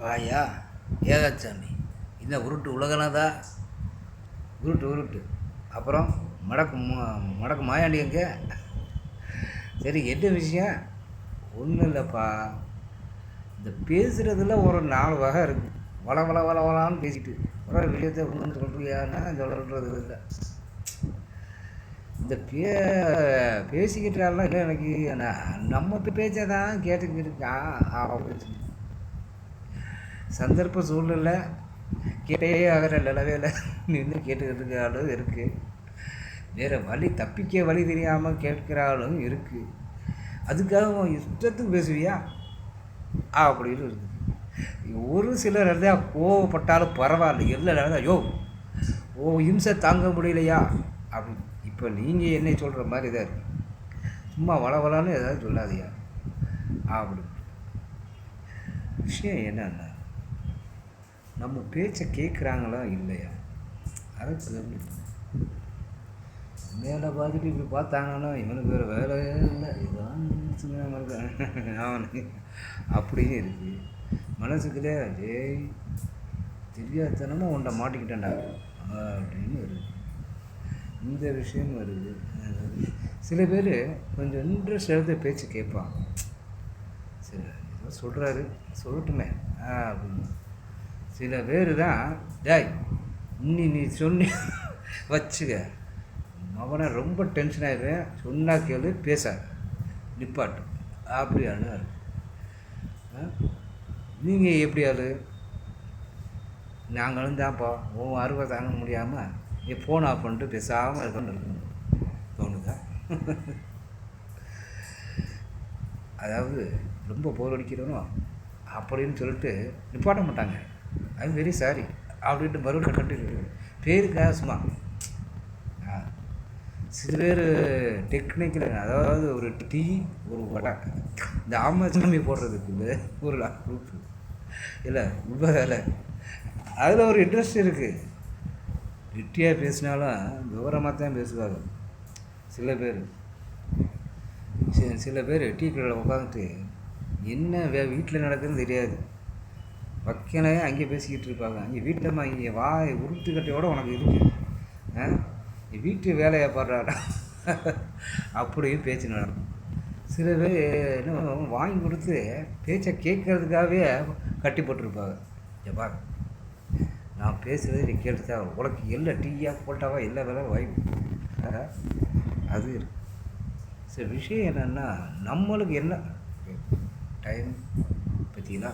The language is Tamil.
வாயா ஏகாச்சாமி, இந்த உருட்டு உலகனாதா? உருட்டு உருட்டு. அப்புறம் மடக்கு மாயாண்டி எங்கே? சரி, என்ன விஷயம்? ஒன்றும் இல்லைப்பா, இந்த பேசுகிறதுல ஒரு 4 வகை இருக்குது. வள வள வள வளான்னு பேசிட்டு ஒரு விஷயத்தை ஒன்று சொல்கிறியான்னா சொல்கிறது இல்லை. இந்த பேசிக்கிட்டாலாம் இல்லை. எனக்கு நம்ம பேச்சை தான் கேட்டுக்கிட்டு இருக்கா. சந்தர்ப்ப சூழ்நிலை கேட்டே ஆகிற நிலவையில் நின்று கேட்டுக்கிட்டு இருக்க ஆளும் இருக்குது. வேறு வழி தப்பிக்க வழி தெரியாமல் கேட்குற ஆளும் இருக்குது. அதுக்காக இஷ்டத்துக்கு பேசுவியா அப்படின்னு இருக்குது. ஒரு சிலர் இருந்தால் கோவப்பட்டாலும் பரவாயில்ல, எல்லாம் நடந்தால் இம்சை தாங்க முடியலையா அப்படின்னு. இப்போ நீங்கள் என்ன சொல்கிற மாதிரி தான் இருக்கு. சும்மா வளவலான்னு ஏதாவது சொல்லாதையா அப்படி. விஷயம் என்னன்னா, நம்ம பேச்சை கேட்குறாங்களா இல்லையா அதை மேலே பார்த்துட்டு இப்படி பார்த்தாங்கன்னா இவனுக்கு வேறு வேலையே இல்லை, இதுதான் அவனுக்கு அப்படின்னு இருக்குது மனசுக்குள்ளே. தெரியாதனமாக உன்னை மாட்டிக்கிட்டேன்டா அப்படின்னு வருது. இந்த விஷயம் வருது. சில பேர் கொஞ்சம் இன்ட்ரெஸ்ட் எடுத்து பேச்சு கேட்பான். சரி, ஏதோ சொல்கிறாரு சொல்லட்டுமே அப்படின்னு. சில பேர் தான் நீ சொன்ன வச்சுக்க, அவனை ரொம்ப டென்ஷன் ஆகிடுவேன், சொன்னா கேளு, பேச நிப்பாட்டு அப்படி அண்ணாரு. நீங்கள் எப்படி ஆளு? நாங்களும் தான்ப்பா உன் அருவை தாங்க முடியாமல் நீ ஃபோன் ஆஃப் பண்ணிட்டு பேசாமல் இருக்கணும் தோணுதா? அதாவது ரொம்ப போர் அடிக்கிறோம் அப்படின்னு சொல்லிட்டு நிப்பாட்ட மாட்டாங்க. அது வெரி சாரி அப்படின்ட்டு மறுபடியும் கண்டினியூ பேருக்காக சும்மா. சில பேர் டெக்னிக்கல், அதாவது ஒரு டீ ஒரு வடை, இந்த ஆமாச்சாமி போடுறதுக்கு ஒரு குரூப் இல்லை ரொம்ப வேலை. அதில் ஒரு இன்ட்ரெஸ்ட் இருக்குது. வெட்டியாக பேசினாலும் விவரமாக தான் பேசுவாங்க சில பேர். சில பேர் டீ கடையில் உட்காந்துட்டு என்ன வீட்டில் நடக்குதுன்னு தெரியாது, வக்கனே அங்கே பேசிக்கிட்டு இருப்பாங்க. அங்கே வீட்டில் இங்கே உருட்டுக்கட்டையோடு உனக்கு இருக்குது, வீட்டு வேலையை பாடுறாடா அப்படியும் பேச்சு நடக்கும். சில பேர் என்ன வாங்கி கொடுத்து பேச்சை கேட்கறதுக்காகவே கட்டி போட்டிருப்பாங்க. ஜப்பா, நான் பேசுகிறது நீ கேட்டுதா, உனக்கு எல்லா டீயாக போட்டாவா எல்லா வேலை வாங்கி அது இருக்கு. சில விஷயம் என்னென்னா, நம்மளுக்கு என்ன டைம் பற்றினா